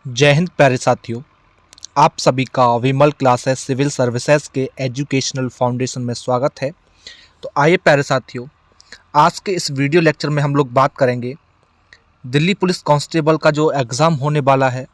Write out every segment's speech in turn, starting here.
जय हिंद प्यारे साथियों। आप सभी का विमल क्लासेस सिविल सर्विसेज के एजुकेशनल फाउंडेशन में स्वागत है। तो आइए प्यारे साथियों, आज के इस वीडियो लेक्चर में हम लोग बात करेंगे दिल्ली पुलिस कांस्टेबल का जो एग्ज़ाम होने वाला है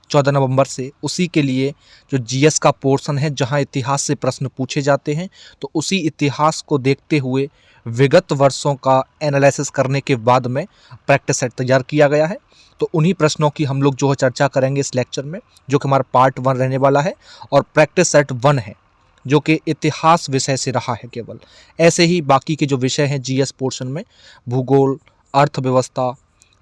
14 नवंबर से, उसी के लिए जो जीएस का पोर्शन है जहां इतिहास से प्रश्न पूछे जाते हैं। तो उसी इतिहास को देखते हुए विगत वर्षों का एनालिसिस करने के बाद में प्रैक्टिस सेट तैयार किया गया है। तो उन्हीं प्रश्नों की हम लोग जो है चर्चा करेंगे इस लेक्चर में, जो कि हमारा पार्ट 1 रहने वाला है और प्रैक्टिस सेट 1 है, जो कि इतिहास विषय से रहा है केवल। ऐसे ही बाकी के जो विषय हैं जीएस पोर्शन में, भूगोल, अर्थव्यवस्था,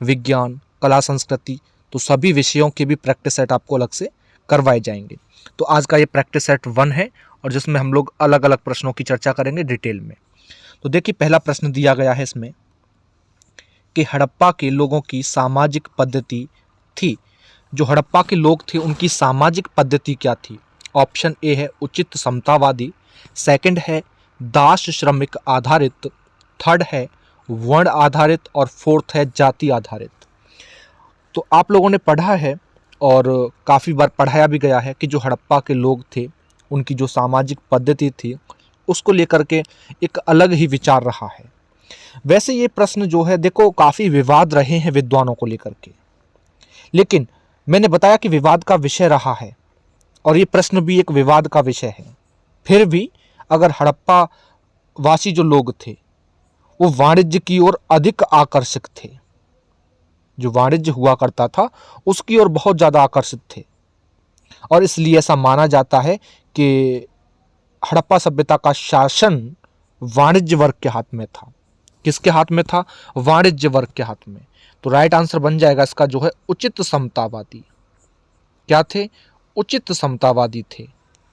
विज्ञान, कला संस्कृति, तो सभी विषयों के भी प्रैक्टिस सेट आपको अलग से करवाए जाएंगे। तो आज का ये प्रैक्टिस सेट 1 है और जिसमें हम लोग अलग अलग प्रश्नों की चर्चा करेंगे डिटेल में। तो देखिए, पहला प्रश्न दिया गया है इसमें कि हड़प्पा के लोगों की सामाजिक पद्धति थी। जो हड़प्पा के लोग थे उनकी सामाजिक पद्धति क्या थी? ऑप्शन ए है उचित समतावादी, सेकंड है दास श्रमिक आधारित, थर्ड है वर्ण आधारित और फोर्थ है जाति आधारित। तो आप लोगों ने पढ़ा है और काफ़ी बार पढ़ाया भी गया है कि जो हड़प्पा के लोग थे उनकी जो सामाजिक पद्धति थी उसको लेकर के एक अलग ही विचार रहा है। वैसे ये प्रश्न जो है देखो काफ़ी विवाद रहे हैं विद्वानों को लेकर के, लेकिन मैंने बताया कि विवाद का विषय रहा है और ये प्रश्न भी एक विवाद का विषय है। फिर भी अगर हड़प्पा वासी जो लोग थे वो वाणिज्य की ओर अधिक आकर्षक थे, जो वाणिज्य हुआ करता था उसकी ओर बहुत ज़्यादा आकर्षित थे, और इसलिए ऐसा माना जाता है कि हड़प्पा सभ्यता का शासन वाणिज्य वर्ग के हाथ में था। किसके हाथ में था? वाणिज्य वर्ग के हाथ में। तो राइट आंसर बन जाएगा इसका जो है उचित समतावादी। क्या थे? उचित समतावादी थे।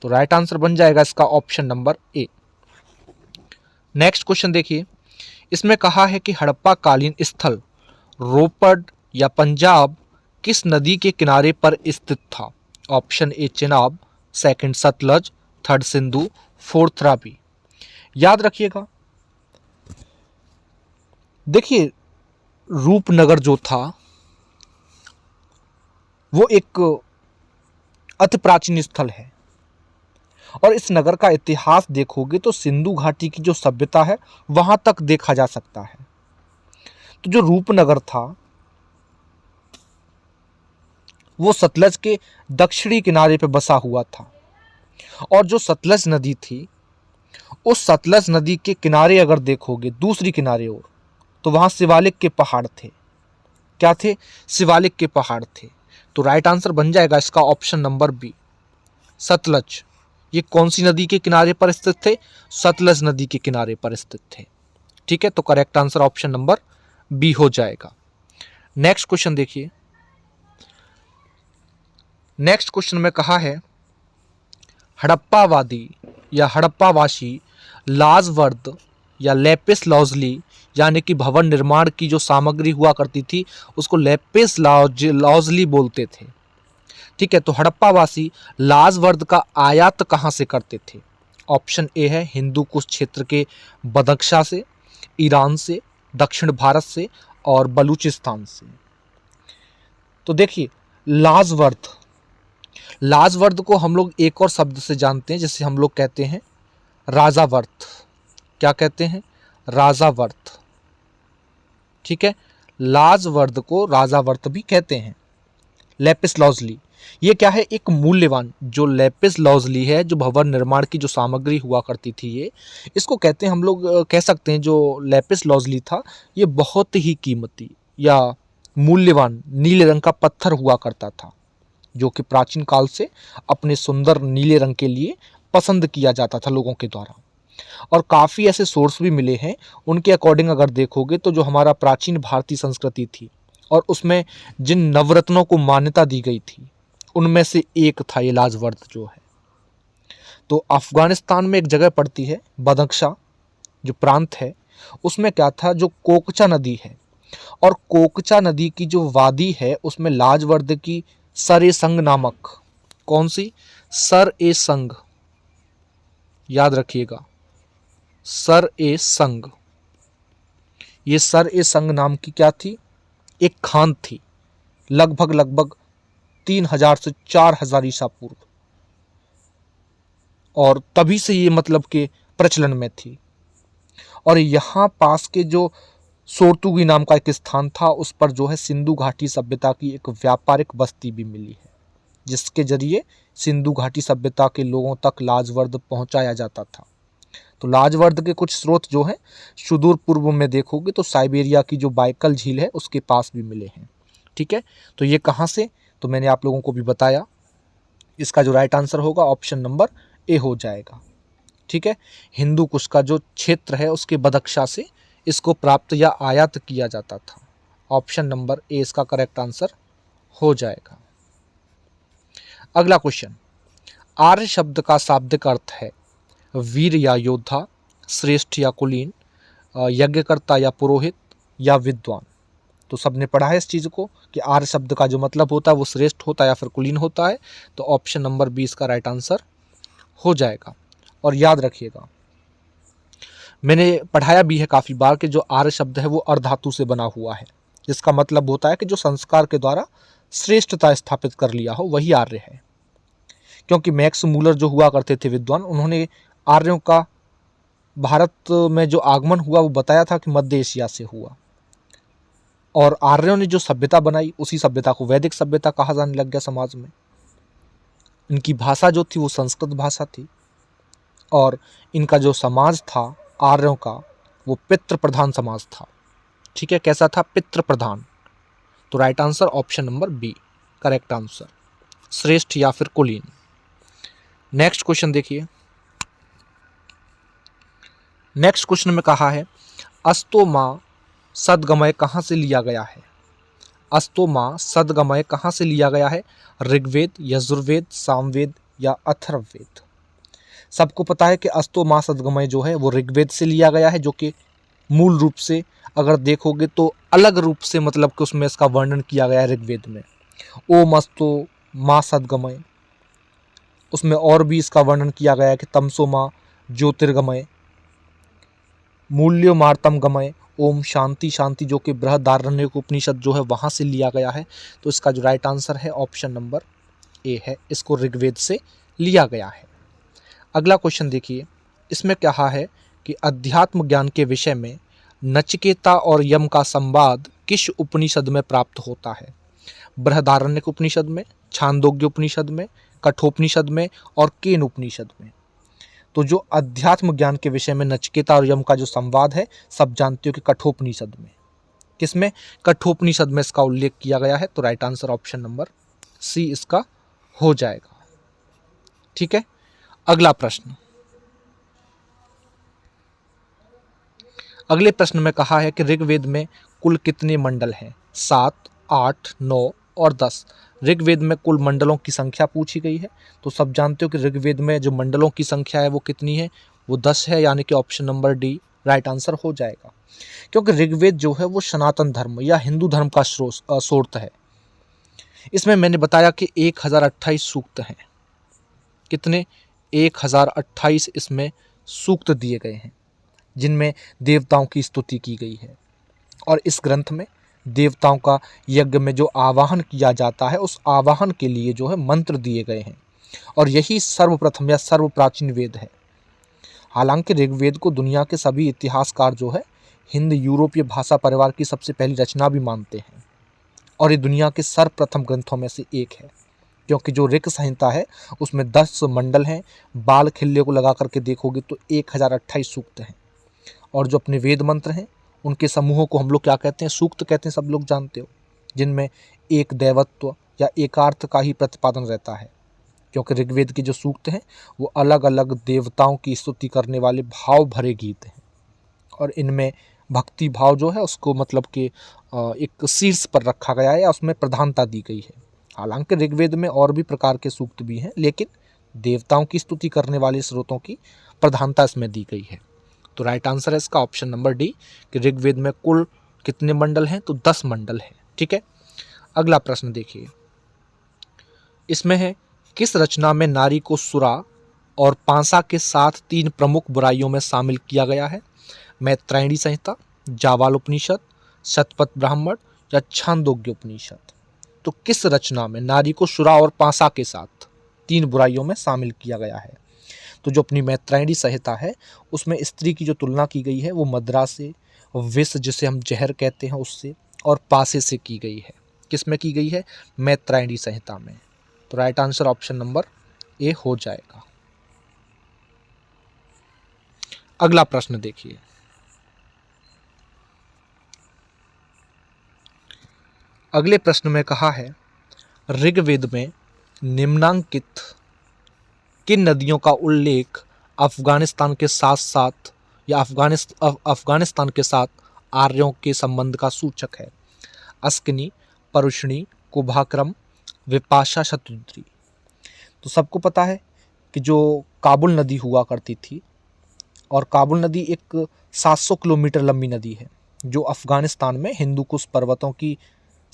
तो राइट आंसर बन जाएगा इसका option number A. Next question देखिए, इसमें कहा है कि हड़प्पा कालीन स्थल रोपड़ या पंजाब किस नदी के किनारे पर स्थित था? Option A Chenab, second Sutlej, third Sindhu, fourth Ravi. याद रखिएगा, देखिए रूपनगर जो था वो एक अति प्राचीन स्थल है और इस नगर का इतिहास देखोगे तो सिंधु घाटी की जो सभ्यता है वहां तक देखा जा सकता है। तो जो रूपनगर था वो सतलज के दक्षिणी किनारे पे बसा हुआ था, और जो सतलज नदी थी उस सतलज नदी के किनारे अगर देखोगे दूसरी किनारे ओर, तो वहां शिवालिक के पहाड़ थे। क्या थे? शिवालिक के पहाड़ थे। तो राइट आंसर बन जाएगा इसका ऑप्शन नंबर बी, सतलज। ये कौन सी नदी के किनारे पर स्थित थे? सतलज नदी के किनारे पर स्थित थे। ठीक है, तो correct answer option number B हो जाएगा। नेक्स्ट क्वेश्चन देखिए, नेक्स्ट क्वेश्चन में कहा है हड़प्पावादी या हड़प्पावासी लाजवर्द या लेपिस लॉजली, यानी कि भवन निर्माण की जो सामग्री हुआ करती थी उसको लेपिस लॉजली बोलते थे। ठीक है, तो हड़प्पावासी लाजवर्द का आयात कहाँ से करते थे? ऑप्शन ए है हिंदू कुश क्षेत्र के बदख्शा से, ईरान से, दक्षिण भारत से और बलूचिस्तान से। तो देखिए लाजवर्द, लाजवर्द को हम लोग एक और शब्द से जानते हैं जिसे हम लोग कहते हैं राजावर्त। क्या कहते हैं? राजावर्त। ठीक है, लाजवर्द को राजावर्त भी कहते हैं। लेपिस लॉजली ये क्या है? एक मूल्यवान जो लेपिस लॉजली है, जो भवन निर्माण की जो सामग्री हुआ करती थी, ये इसको कहते हैं, हम लोग कह सकते हैं जो लेपिस लॉजली था ये बहुत ही कीमती या मूल्यवान नीले रंग का पत्थर हुआ करता था, जो कि प्राचीन काल से अपने सुंदर नीले रंग के लिए पसंद किया जाता था लोगों के द्वारा। और काफ़ी ऐसे सोर्स भी मिले हैं, उनके अकॉर्डिंग अगर देखोगे तो जो हमारा प्राचीन भारतीय संस्कृति थी और उसमें जिन नवरत्नों को मान्यता दी गई थी उनमें से एक था ये लाजवर्द जो है। तो अफगानिस्तान में एक जगह पड़ती है बदख्शा जो प्रांत है, उसमें क्या था, जो कोकचा नदी है और कोकचा नदी की जो वादी है उसमें लाजवर्द की सर ए संग नामक, कौन सी? सर ए संग, याद रखिएगा, सर ए संग। ये सर ए संग नाम की क्या थी? एक खान थी, लगभग 3000 से 4000 ईसा पूर्व, और तभी से ये मतलब के प्रचलन में थी। और यहाँ पास के जो सोरतुगी नाम का एक स्थान था, उस पर जो है सिंधु घाटी सभ्यता की एक व्यापारिक बस्ती भी मिली है, जिसके जरिए सिंधु घाटी सभ्यता के लोगों तक लाजवर्द पहुंचाया जाता था। तो लाजवर्द के कुछ स्रोत जो हैं सुदूर पूर्व में देखोगे तो साइबेरिया की जो बाइकल झील है उसके पास भी मिले हैं। ठीक है, तो ये कहाँ से, तो मैंने आप लोगों को भी बताया। इसका जो राइट आंसर होगा ऑप्शन नंबर ए हो जाएगा। ठीक है, हिंदू कुश का जो क्षेत्र है उसके बदख्शा से इसको प्राप्त या आयात किया जाता था। ऑप्शन नंबर ए इसका करेक्ट आंसर हो जाएगा। अगला क्वेश्चन, आर्य शब्द का शाब्दिक अर्थ है वीर या योद्धा, श्रेष्ठ या कुलीन, यज्ञकर्ता या पुरोहित या विद्वान। तो सबने पढ़ा है इस चीज़ को कि आर्य शब्द का जो मतलब होता है वो श्रेष्ठ होता है या फिर कुलीन होता है। तो ऑप्शन नंबर 20 का राइट आंसर हो जाएगा। और याद रखिएगा, मैंने पढ़ाया भी है काफ़ी बार कि जो आर्य शब्द है वो अर्धातु से बना हुआ है, जिसका मतलब होता है कि जो संस्कार के द्वारा श्रेष्ठता स्थापित कर लिया हो वही आर्य है। क्योंकि मैक्स मूलर जो हुआ करते थे विद्वान, उन्होंने आर्यों का भारत में जो आगमन हुआ वो बताया था कि मध्य एशिया से हुआ, और आर्यों ने जो सभ्यता बनाई उसी सभ्यता को वैदिक सभ्यता कहा जाने लग गया समाज में। इनकी भाषा जो थी वो संस्कृत भाषा थी, और इनका जो समाज था आर्यों का वो पितृ प्रधान समाज था। ठीक है, कैसा था, पितृ प्रधान। तो right answer option number B correct answer, श्रेष्ठ या फिर कुलीन। नेक्स्ट क्वेश्चन देखिए। नेक्स्ट क्वेश्चन में कहा है अस्तोमा सदगमय कहाँ से लिया गया है। अस्तोमा सदगमय कहाँ से लिया गया है, ऋग्वेद, यजुर्वेद, सामवेद या अथर्ववेद। सबको पता है कि अस्तोमा सदगमय जो है वो ऋग्वेद से लिया गया है, जो कि मूल रूप से अगर देखोगे तो अलग रूप से मतलब कि उसमें इसका वर्णन किया गया है ऋग्वेद में। ओम अस्तो मा सदगमय, उसमें और भी इसका वर्णन किया गया है कि तमसो मा ज्योतिर्गमय, मूल्यो मार्तम गमय, ओम शांति शांति, जो कि बृहदारण्यक उपनिषद जो है वहाँ से लिया गया है। तो इसका जो राइट आंसर है ऑप्शन नंबर ए है, इसको ऋग्वेद से लिया गया है। अगला क्वेश्चन देखिए, इसमें कहा है कि अध्यात्म ज्ञान के विषय में नचिकेता और यम का संवाद किस उपनिषद में प्राप्त होता है। बृहदारण्यक उपनिषद में, छांदोग्य उपनिषद में, कठोपनिषद में और केन उपनिषद में। तो जो अध्यात्म ज्ञान के विषय में नचिकेता और यम का जो संवाद है, सब जानते हो कि कठोपनिषद में। किसमें, कठोपनिषद में इसका उल्लेख किया गया है। तो right answer option number C इसका हो जाएगा। ठीक है, अगला प्रश्न। अगले प्रश्न में कहा है कि ऋग्वेद में कुल कितने मंडल हैं, 7, 8, 9 और 10। ऋग्वेद में कुल मंडलों की संख्या पूछी गई है। तो सब जानते हो कि ऋग्वेद में जो मंडलों की संख्या है वो कितनी है, वो 10 है, यानी कि option number D right answer हो जाएगा। क्योंकि ऋग्वेद जो है वो सनातन धर्म या हिंदू धर्म का स्रोत है। इसमें मैंने बताया कि 1028 सूक्त हैं। कितने, 1028 इसमें सूक्त दिए गए हैं, जिनमें देवताओं की स्तुति की गई है। और इस ग्रंथ में देवताओं का यज्ञ में जो आवाहन किया जाता है, उस आवाहन के लिए जो है मंत्र दिए गए हैं, और यही सर्वप्रथम या सर्व प्राचीन वेद है। हालांकि ऋग्वेद को दुनिया के सभी इतिहासकार जो है हिंद यूरोपीय भाषा परिवार की सबसे पहली रचना भी मानते हैं, और ये दुनिया के सर्वप्रथम ग्रंथों में से एक है। क्योंकि जो ऋक संहिता है उसमें 10 मंडल हैं, बाल खिल्ले को लगा करके देखोगे तो 1028 सूक्त हैं। और जो अपने वेद मंत्र हैं उनके समूहों को हम लोग क्या कहते हैं, सूक्त कहते हैं, सब लोग जानते हो, जिनमें एक दैवत्व या एकार्थ का ही प्रतिपादन रहता है। क्योंकि ऋग्वेद के जो सूक्त हैं वो अलग अलग देवताओं की स्तुति करने वाले भाव भरे गीत हैं, और इनमें भक्ति भाव जो है उसको मतलब कि एक शीर्ष पर रखा गया है या उसमें प्रधानता दी गई है। हालांकि ऋग्वेद में और भी प्रकार के सूक्त भी हैं, लेकिन देवताओं की स्तुति करने वाले स्रोतों की प्रधानता इसमें दी गई है। तो राइट आंसर है इसका ऑप्शन नंबर डी कि ऋग्वेद में कुल कितने मंडल हैं, तो 10 मंडल हैं। ठीक है, अगला प्रश्न देखिए। इसमें है किस रचना में नारी को सुरा और पांसा के साथ 3 प्रमुख बुराइयों में शामिल किया गया है। मैत्रेयणी संहिता, जाबाल उपनिषद, शतपथ ब्राह्मण या छांदोग्य उपनिषद। तो किस रचना में नारी को शुरा और पासा के साथ 3 बुराइयों में शामिल किया गया है? तो जो अपनी मैत्रेयणी संहिता है उसमें स्त्री की जो तुलना की गई है वो मदिरा से, विष जिसे हम जहर कहते हैं उससे, और पासे से की गई है। किस में की गई है? मैत्रेयणी संहिता में। तो right answer option number A हो जाएगा। अगला प्रश्न देखिए, अगले प्रश्न में कहा है ऋग्वेद में निम्नांकित किन नदियों का उल्लेख अफगानिस्तान के साथ साथ या अफगानिस्तान के साथ आर्यों के संबंध का सूचक है? अस्किनी, परुष्णी, कुभाक्रम, विपाशा, शतुद्री। तो सबको पता है कि जो काबुल नदी हुआ करती थी, और काबुल नदी एक 700 किलोमीटर लंबी नदी है जो अफगानिस्तान में हिंदू कुश पर्वतों की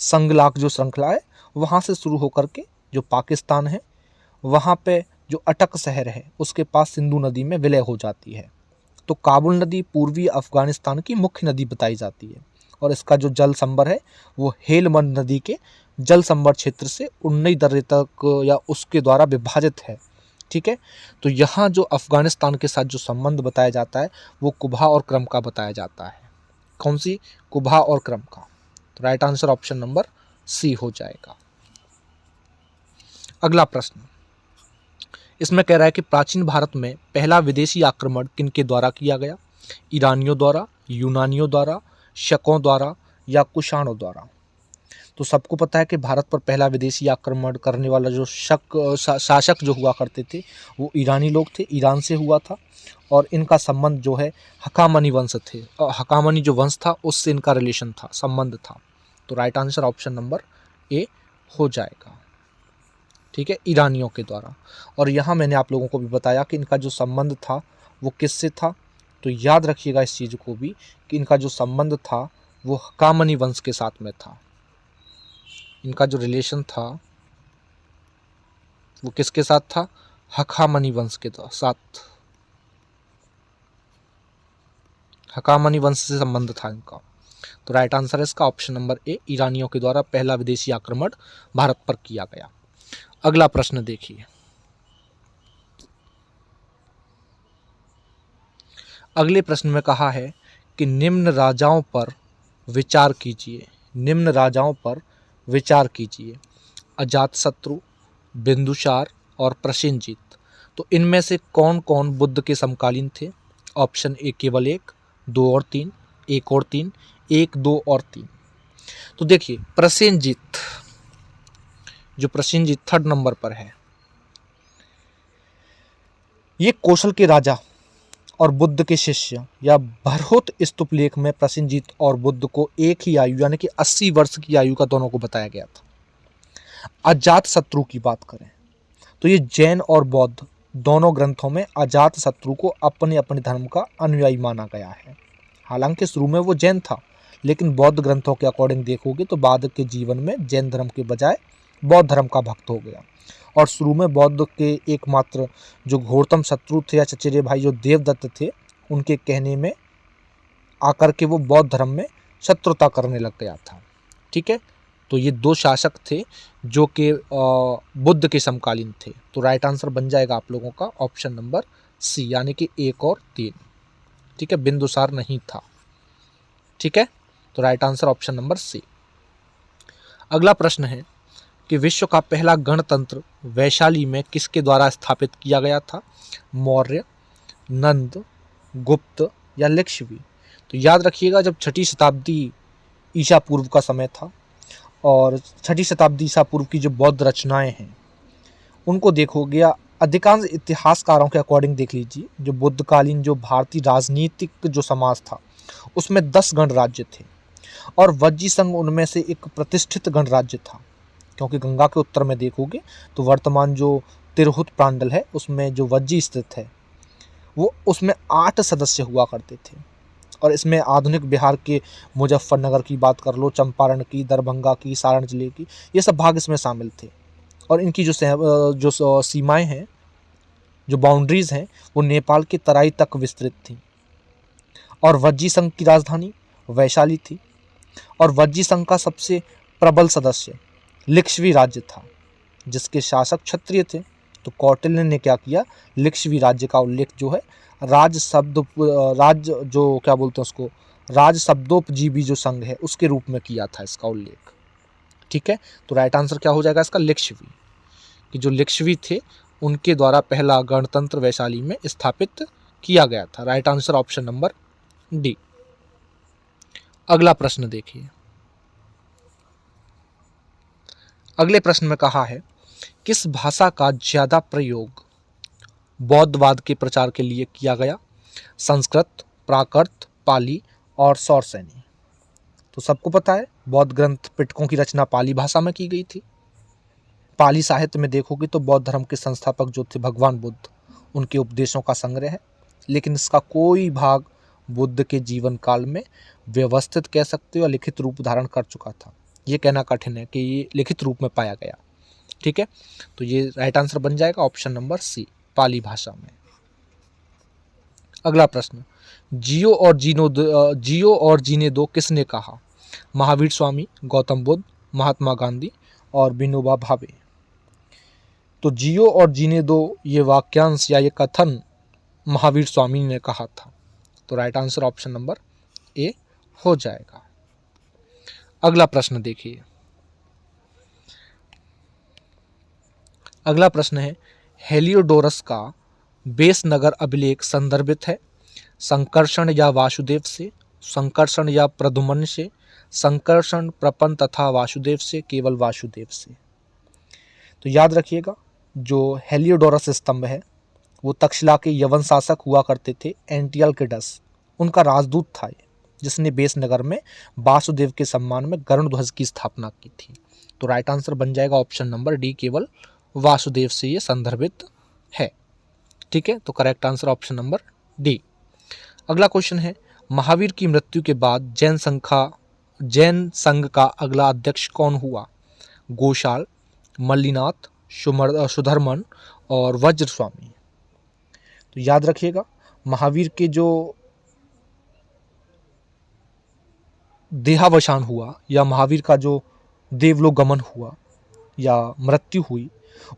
संगलाक जो श्रृंखला है वहाँ से शुरू होकर के जो पाकिस्तान है वहाँ पे जो अटक शहर है उसके पास सिंधु नदी में विलय हो जाती है। तो काबुल नदी पूर्वी अफगानिस्तान की मुख्य नदी बताई जाती है और इसका जो जल संभर है वो हेलमंद नदी के जल संभर क्षेत्र से 19 दर्रे तक या उसके द्वारा विभाजित है। ठीक है, तो यहाँ जो अफगानिस्तान के साथ जो संबंध बताया जाता है वो कुबा और क्रम का बताया जाता है। कौन सी? कुबा और क्रम का। तो right answer option number C हो जाएगा। अगला प्रश्न, इसमें कह रहा है कि प्राचीन भारत में पहला विदेशी आक्रमण किनके द्वारा किया गया? ईरानियों द्वारा, यूनानियों द्वारा, शकों द्वारा या कुषाणों द्वारा। तो सबको पता है कि भारत पर पहला विदेशी आक्रमण करने वाला जो शासक जो हुआ करते थे वो ईरानी लोग थे, ईरान से हुआ था, और इनका संबंध जो है हकामनी वंश थे, और हकामनी जो वंश था उससे इनका रिलेशन था, संबंध था। तो right answer option number A हो जाएगा। ठीक है, ईरानियों के द्वारा। और यहाँ मैंने आप लोगों को भी बताया कि इनका जो संबंध था वो किससे था, तो याद रखिएगा इस चीज़ को भी कि इनका जो संबंध था वो हकामनी वंश के साथ में था। इनका जो रिलेशन था वो किसके साथ था? हकामनी वंश के साथ। हकामनी वंश से संबंध था इनका। तो राइट आंसर है इसका ऑप्शन नंबर ए, ईरानियों के द्वारा पहला विदेशी आक्रमण भारत पर किया गया। अगला प्रश्न देखिए, अगले प्रश्न में कहा है कि निम्न राजाओं पर विचार कीजिए, निम्न राजाओं पर विचार कीजिए। अजातशत्रु, बिंदुसार और प्रसेनजीत। तो इनमें से कौन कौन बुद्ध के समकालीन थे? ऑप्शन ए केवल 1, 2 और 3, 1 और 3, 1, 2 और 3। तो देखिए प्रसेनजीत, जो प्रसेनजीत 3rd नंबर पर है, ये कौशल के राजा और बुद्ध के शिष्य या भरहुत स्तूप लेख में प्रसेनजीत और बुद्ध को एक ही आयु यानी कि 80 वर्ष की आयु का दोनों को बताया गया था। अजातशत्रु की बात करें तो ये जैन और बौद्ध दोनों ग्रंथों में अजातशत्रु को अपने अपने धर्म का अनुयायी माना गया है। हालांकि शुरू में वो जैन था, लेकिन बौद्ध ग्रंथों के अकॉर्डिंग देखोगे तो बाद के जीवन में जैन धर्म के बजाय बौद्ध धर्म का भक्त हो गया। और शुरू में बौद्ध के एकमात्र जो घोरतम शत्रु थे या चचेरे भाई जो देवदत्त थे, उनके कहने में आकर के वो बौद्ध धर्म में शत्रुता करने लग गया था। ठीक है, तो ये 2 शासक थे जो कि बुद्ध के समकालीन थे। तो राइट आंसर बन जाएगा आप लोगों का ऑप्शन नंबर सी, यानी कि 1 और 3। ठीक है, बिंदुसार नहीं था। ठीक है, तो right answer option number C. अगला प्रश्न है कि विश्व का पहला गणतंत्र वैशाली में किसके द्वारा स्थापित किया गया था? मौर्य, नंद, गुप्त या लिच्छवी। तो याद रखिएगा जब 6ठी शताब्दी ईसा पूर्व का समय था और 6ठी शताब्दी ईसा पूर्व की जो बौद्ध रचनाएं हैं उनको देखोगे, अधिकांश इतिहासकारों के अकॉर्डिंग देख लीजिए, जो बुद्धकालीन जो भारतीय राजनीतिक जो समाज था उसमें 10 गणराज्य थे और वज्जी संघ उनमें से एक प्रतिष्ठित गणराज्य था। क्योंकि गंगा के उत्तर में देखोगे तो वर्तमान जो तिरहुत प्रांडल है उसमें जो वज्जी स्थित है वो उसमें 8 सदस्य हुआ करते थे। और इसमें आधुनिक बिहार के मुजफ्फरनगर की बात कर लो, चंपारण की, दरभंगा की, सारण जिले की, ये सब भाग इसमें शामिल थे। और इनकी जो सीमाएं हैं, जो बाउंड्रीज हैं, वो नेपाल के तराई तक विस्तृत थी। और वज्जी संघ की राजधानी वैशाली थी। और वज्जी संघ का सबसे प्रबल सदस्य लिच्छवी राज्य था जिसके शासक क्षत्रिय थे। तो कौटिल्य ने क्या किया, लिच्छवी राज्य का उल्लेख जो है राज जो क्या बोलते हैं उसको, राज शब्दोपजीवी जो संघ है उसके रूप में किया था इसका उल्लेख। ठीक है, तो राइट आंसर क्या हो जाएगा इसका, लिच्छवी, कि जो लिच्छवी थे उनके द्वारा पहला गणतंत्र वैशाली में स्थापित किया गया था। Right answer option number D. अगला प्रश्न देखिए, अगले प्रश्न में कहा है किस भाषा का ज्यादा प्रयोग बौद्धवाद के प्रचार के लिए किया गया, संस्कृत, प्राकृत, पाली और सौरसेनी। तो सबको पता है बौद्ध ग्रंथ पिटकों की रचना पाली भाषा में की गई थी। पाली साहित्य में देखोगे तो बौद्ध धर्म के संस्थापक जो थे भगवान बुद्ध, उनके उपदेशों का संग्रह है, लेकिन इसका कोई भाग बुद्ध के जीवन काल में व्यवस्थित कह सकते हो या लिखित रूप धारण कर चुका था। ये कहना कठिन है कि ये लिखित रूप में पाया गया। ठीक है, तो ये राइट आंसर बन जाएगा ऑप्शन नंबर सी, पाली भाषा में। अगला प्रश्न, जियो और जीने दो किसने कहा, महावीर स्वामी, गौतम बुद्ध, महात्मा गांधी और विनोबा भावे। तो जियो और जीने दो ये वाक्यांश या ये कथन महावीर स्वामी ने कहा था। तो right answer option number A हो जाएगा। अगला प्रश्न देखिए, अगला प्रश्न है हेलियोडोरस का बेस नगर अभिलेख संदर्भित है संकर्षण या वासुदेव से, संकर्षण या प्रद्युम्न से, संकर्षण प्रपन्न तथा वासुदेव से, केवल वासुदेव से। तो याद रखिएगा जो हेलियोडोरस स्तंभ है वो तक्षशिला के यवन शासक हुआ करते थे एंटियलकिडस, उनका राजदूत था ये, जिसने बेस नगर में वासुदेव के सम्मान में गरुड़ ध्वज की स्थापना की थी। तो राइट आंसर बन जाएगा ऑप्शन नंबर डी, केवल वासुदेव से ये संदर्भित है। ठीक है, तो correct answer option number D. अगला क्वेश्चन है महावीर की मृत्यु के बाद जैन संघ का अगला अध्यक्ष कौन हुआ, गोशाल, मल्लीनाथ, सुधर्मन और वज्र स्वामी। तो याद रखिएगा महावीर के जो देहावसान हुआ या महावीर का जो देवलोकगमन हुआ या मृत्यु हुई,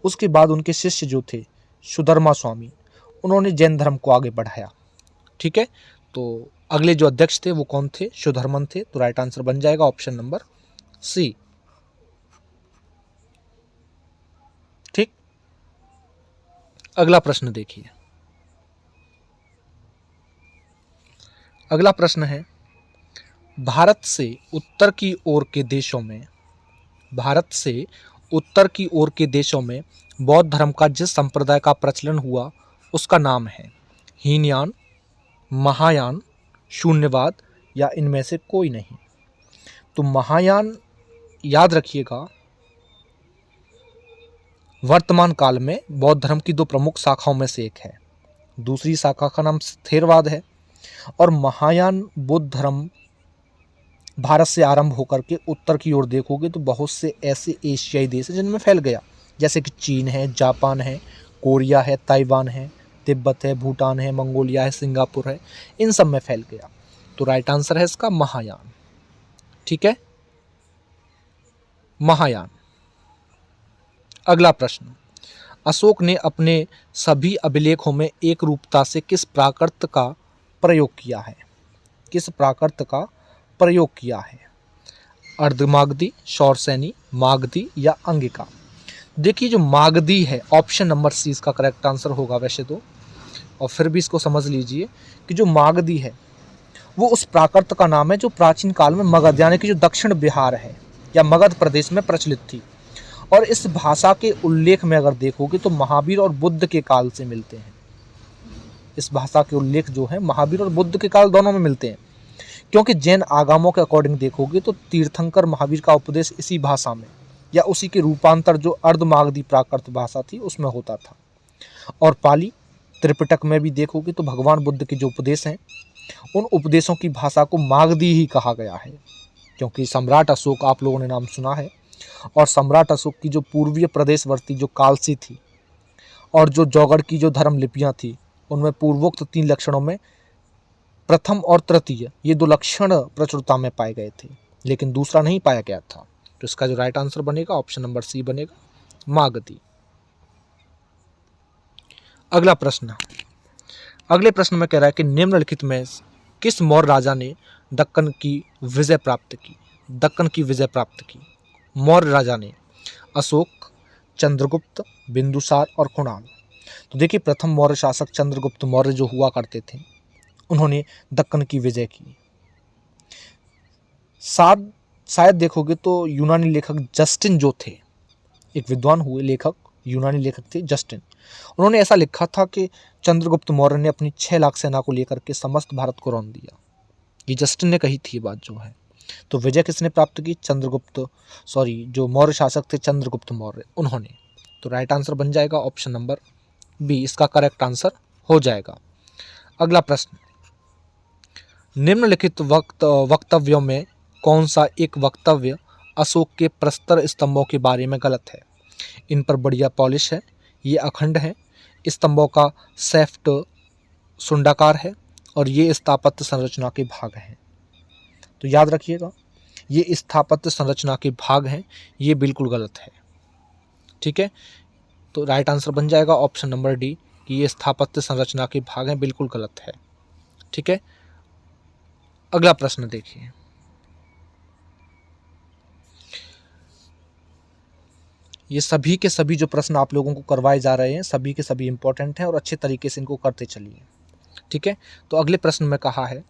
उसके बाद उनके शिष्य जो थे सुधर्मा स्वामी, उन्होंने जैन धर्म को आगे बढ़ाया। ठीक है, तो अगले जो अध्यक्ष थे वो कौन थे, सुधर्मन थे। तो राइट आंसर बन जाएगा ऑप्शन नंबर सी। ठीक, अगला प्रश्न देखिए, अगला प्रश्न है भारत से उत्तर की ओर के देशों में बौद्ध धर्म का जिस संप्रदाय का प्रचलन हुआ उसका नाम है हीनयान, महायान, शून्यवाद या इनमें से कोई नहीं। तो महायान याद रखिएगा वर्तमान काल में बौद्ध धर्म की दो प्रमुख शाखाओं में से एक है, दूसरी शाखा का नाम थेरवाद है। और महायान बुद्ध धर्म भारत से आरंभ होकर के उत्तर की ओर देखोगे तो बहुत से ऐसे एशियाई देश हैं जिनमें फैल गया, जैसे कि चीन है, जापान है, कोरिया है, ताइवान है, तिब्बत है, भूटान है, मंगोलिया है, सिंगापुर है, इन सब में फैल गया। तो राइट आंसर है इसका महायान। ठीक है, महायान। अगला प्रश्न, अशोक ने अपने सभी अभिलेखों में एक रूपता से किस प्राकृत का प्रयोग किया है, किस प्राकृत का प्रयोग किया है, अर्धमागधी, शौरसेनी, मागधी या अंगिका। देखिए जो मागधी है ऑप्शन नंबर सी इसका करेक्ट आंसर होगा वैसे तो, और फिर भी इसको समझ लीजिए कि जो मागधी है वो उस प्राकृत का नाम है जो प्राचीन काल में मगध यानी कि जो दक्षिण बिहार है या मगध प्रदेश में प्रचलित थी। और इस भाषा के उल्लेख में अगर देखोगे तो महावीर और बुद्ध के काल से मिलते हैं। इस भाषा के उल्लेख जो है महावीर और बुद्ध के काल दोनों में मिलते हैं, क्योंकि जैन आगमों के अकॉर्डिंग देखोगे तो तीर्थंकर महावीर का उपदेश इसी भाषा में या उसी के रूपांतर जो अर्धमागधी प्राकृत भाषा थी उसमें होता था। और पाली त्रिपिटक में भी देखोगे तो भगवान बुद्ध के जो उपदेश हैं उन उपदेशों की भाषा को मागधी ही कहा गया है, क्योंकि सम्राट अशोक आप लोगों ने नाम सुना है, और सम्राट अशोक की जो पूर्वीय प्रदेशवर्ती जो कालसी थी और जो जौगढ़ की जो धर्म लिपियाँ थी उनमें पूर्वोक्त 3 लक्षणों में प्रथम और तृतीय ये 2 लक्षण प्रचुरता में पाए गए थे, लेकिन दूसरा नहीं पाया गया था। तो इसका जो राइट आंसर बनेगा ऑप्शन नंबर सी बनेगा, मागधी। अगला प्रश्न, अगले प्रश्न में कह रहा है कि निम्नलिखित में किस मौर्य राजा ने दक्कन की विजय प्राप्त की? दक्कन की विजय प्राप्त की मौर्य राजा ने, अशोक, चंद्रगुप्त, बिंदुसार और कुणाल। तो देखिए, प्रथम मौर्य शासक चंद्रगुप्त मौर्य जो हुआ करते थे, उन्होंने दक्कन की विजय की। शायद देखोगे तो यूनानी लेखक जस्टिन जो थे, एक विद्वान हुए लेखक, यूनानी लेखक थे जस्टिन, उन्होंने ऐसा लिखा था कि चंद्रगुप्त मौर्य ने अपनी 6 लाख सेना को लेकर के समस्त भारत को रौंद दिया। ये जस्टिन ने कही थी बात जो है। तो विजय किसने प्राप्त की? जो मौर्य शासक थे चंद्रगुप्त मौर्य, उन्होंने। तो राइट आंसर बन जाएगा ऑप्शन नंबर बी, इसका करेक्ट आंसर हो जाएगा। अगला प्रश्न, निम्नलिखित वक्तव्यों में कौन सा एक वक्तव्य अशोक के प्रस्तर स्तंभों के बारे में गलत है? इन पर बढ़िया पॉलिश है, ये अखंड है, स्तंभों का सेफ्ट सुंडाकार है और ये स्थापत्य संरचना के भाग हैं। तो याद रखिएगा, ये स्थापत्य संरचना के भाग हैं, ये बिल्कुल गलत है। ठीक है, तो राइट आंसर बन जाएगा ऑप्शन नंबर डी कि ये स्थापत्य संरचना के भाग हैं, बिल्कुल गलत है। ठीक है, अगला प्रश्न देखिए, ये सभी के सभी जो प्रश्न आप लोगों को करवाए जा रहे हैं, सभी के सभी इंपॉर्टेंट हैं और अच्छे तरीके से इनको करते चलिए। ठीक है, तो अगले प्रश्न में कहा है,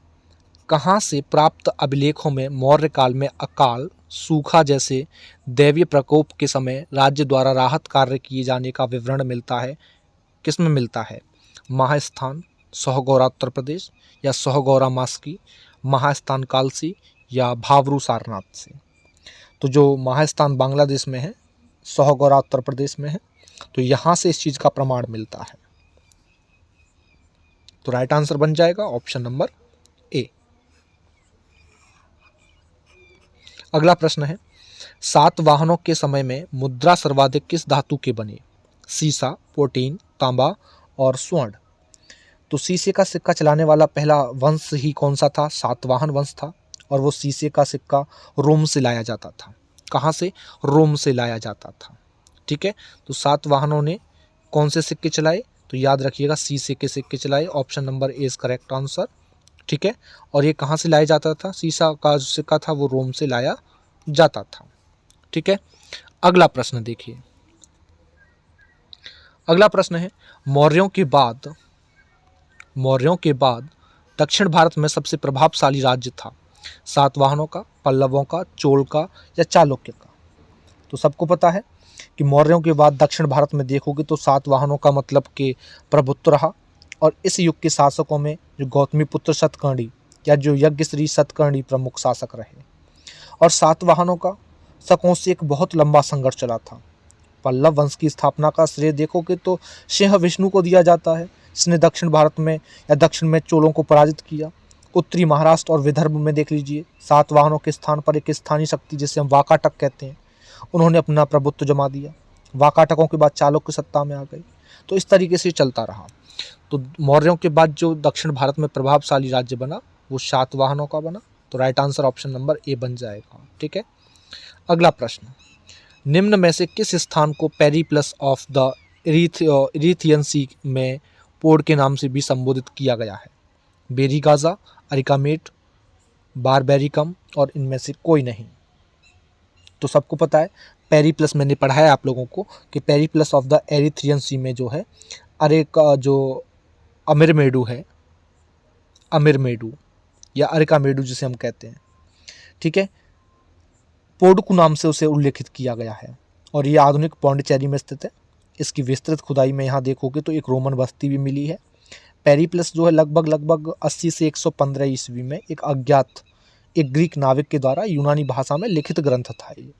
कहाँ से प्राप्त अभिलेखों में मौर्य काल में अकाल, सूखा जैसे दैवीय प्रकोप के समय राज्य द्वारा राहत कार्य किए जाने का विवरण मिलता है? किसमें मिलता है? महास्थान, सोहगौरा उत्तर प्रदेश या सोहगौरा मास्की, महास्थान कालसी या भावरू सारनाथ से। तो जो महास्थान बांग्लादेश में है, सोहगौरा उत्तर प्रदेश में है, तो यहाँ से इस चीज़ का प्रमाण मिलता है। तो राइट आंसर बन जाएगा ऑप्शन नंबर ए। अगला प्रश्न है, सातवाहनों के समय में मुद्रा सर्वाधिक किस धातु के बने? सीसा, प्रोटीन, तांबा और स्वर्ण। तो शीशे का सिक्का चलाने वाला पहला वंश ही कौन सा था? सातवाहन वंश था, और वो शीशे का सिक्का रोम से लाया जाता था। कहाँ से? रोम से लाया जाता था। ठीक है, तो सातवाहनों ने कौन से सिक्के चलाए? तो याद रखिएगा, शीशे के सिक्के चलाए, option number A is correct answer. ठीक है, और ये कहाँ से लाया जाता था? शीशा का जो सिक्का था वो रोम से लाया जाता था। ठीक है, अगला प्रश्न देखिए, अगला प्रश्न है, मौर्यों के बाद दक्षिण भारत में सबसे प्रभावशाली राज्य था? सातवाहनों का, पल्लवों का, चोल का या चालुक्य का? तो सबको पता है कि मौर्यों के बाद दक्षिण भारत में देखोगे तो सातवाहनों का मतलब कि प्रभुत्व रहा, और इस युग के शासकों में जो गौतमीपुत्र सतकर्णी या जो यज्ञश्री सतकर्णी प्रमुख शासक रहे। और सातवाहनों का शकों से एक बहुत लंबा संघर्ष चला था। पल्लव वंश की स्थापना का श्रेय देखोगे तो सिंह विष्णु को दिया जाता है, जिसने दक्षिण भारत में या दक्षिण में चोलों को पराजित किया। उत्तरी महाराष्ट्र और विदर्भ में देख लीजिए, सातवाहनों के स्थान पर एक स्थानीय शक्ति जिसे हम वाकाटक कहते हैं, उन्होंने अपना प्रभुत्व जमा दिया। वाकाटकों के बाद चालुक्य सत्ता में आ गए। तो इस तरीके से चलता रहा। तो मौर्यों के बाद जो दक्षिण भारत में प्रभावशाली राज्य बना वो सातवाहनों का बना। तो right answer option number A बन जाएगा। ठीक है, अगला प्रश्न, निम्न में से किस स्थान को पेरिप्लस ऑफ द इरीथियन सी में पोर्ट के नाम से भी संबोधित किया गया है? बेरीगाजा, अरिकामेट, बारबेरिकम और इनमें से कोई नहीं। तो सबको पता है, पेरिप्लस मैंने पढ़ाया आप लोगों को कि पेरिप्लस ऑफ द एरिथ्रियन सी में जो है का जो अमीरमेडु है, अमीरमेडु या अरिकामेडु जिसे हम कहते हैं, ठीक है, पोडुकू नाम से उसे उल्लेखित किया गया है और ये आधुनिक पौंडीचेरी में स्थित है। इसकी विस्तृत खुदाई में यहाँ देखोगे तो एक रोमन बस्ती भी मिली है। पेरिप्लस जो है लगभग 80 से 115 ईस्वी में एक ग्रीक नाविक के द्वारा यूनानी भाषा में लिखित ग्रंथ था ये,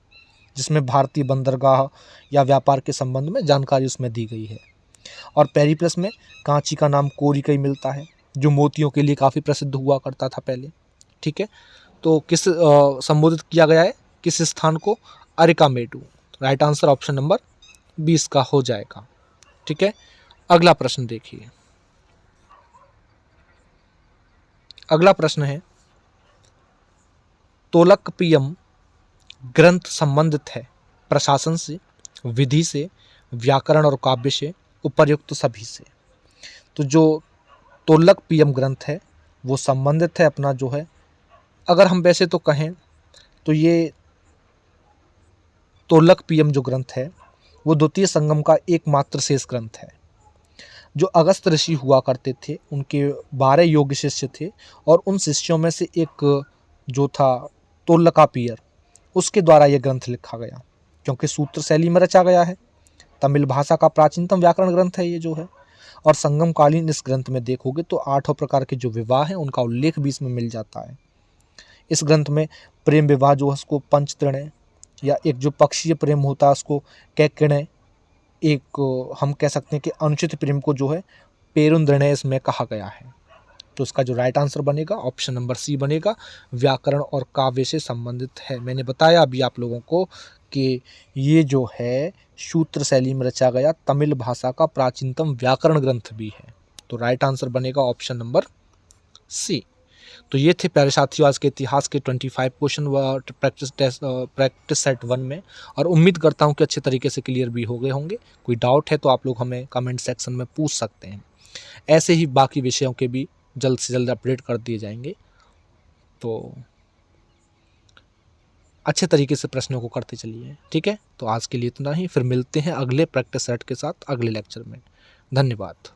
जिसमें भारतीय बंदरगाह या व्यापार के संबंध में जानकारी उसमें दी गई है। और पेरिप्लस में कांची का नाम कोरिकई मिलता है, जो मोतियों के लिए काफ़ी प्रसिद्ध हुआ करता था पहले। ठीक है, तो किस संबोधित किया गया है किस स्थान को? Arikamedu. Right answer option number 20 का हो जाएगा। ठीक है, अगला प्रश्न देखिए, अगला प्रश्न है, तोलकपियम ग्रंथ संबंधित है प्रशासन से, विधि से, व्याकरण और काव्य से, उपर्युक्त सभी से। तो जो तोलक पीयम ग्रंथ है वो संबंधित है अपना जो है, अगर हम वैसे तो कहें तो ये तोलक पीयम जो ग्रंथ है वो द्वितीय संगम का एकमात्र शेष ग्रंथ है। जो अगस्त ऋषि हुआ करते थे उनके 12 योग्य शिष्य थे और उन शिष्यों में से एक जो था तोलकापियर, उसके द्वारा यह ग्रंथ लिखा गया, क्योंकि सूत्र शैली में रचा गया है। तमिल भाषा का प्राचीनतम व्याकरण ग्रंथ है ये जो है। और संगमकालीन इस ग्रंथ में देखोगे तो 8 प्रकार के जो विवाह हैं उनका उल्लेख भी इसमें मिल जाता है। इस ग्रंथ में प्रेम विवाह जो है उसको पंचत्रिणय, या एक जो पक्षीय प्रेम होता है उसको कैकिणय, एक हम कह सकते हैं कि अनुचित प्रेम को जो है पेरुंद्रणय इसमें कहा गया है। तो इसका जो राइट आंसर बनेगा ऑप्शन नंबर सी बनेगा, व्याकरण और काव्य से संबंधित है। मैंने बताया अभी आप लोगों को कि ये जो है सूत्र शैली में रचा गया तमिल भाषा का प्राचीनतम व्याकरण ग्रंथ भी है। तो राइट आंसर बनेगा ऑप्शन नंबर सी। तो ये थे प्यारे साथियों आज के इतिहास के 25 क्वेश्चन व प्रैक्टिस सेट 1 में, और उम्मीद करता हूँ कि अच्छे तरीके से क्लियर भी हो गए होंगे। कोई डाउट है तो आप लोग हमें कमेंट सेक्शन में पूछ सकते हैं। ऐसे ही बाकी विषयों के भी जल्द से जल्द अपडेट कर दिए जाएंगे। तो अच्छे तरीके से प्रश्नों को करते चलिए, ठीक है। तो आज के लिए इतना ही, फिर मिलते हैं अगले प्रैक्टिस सेट के साथ अगले लेक्चर में। धन्यवाद।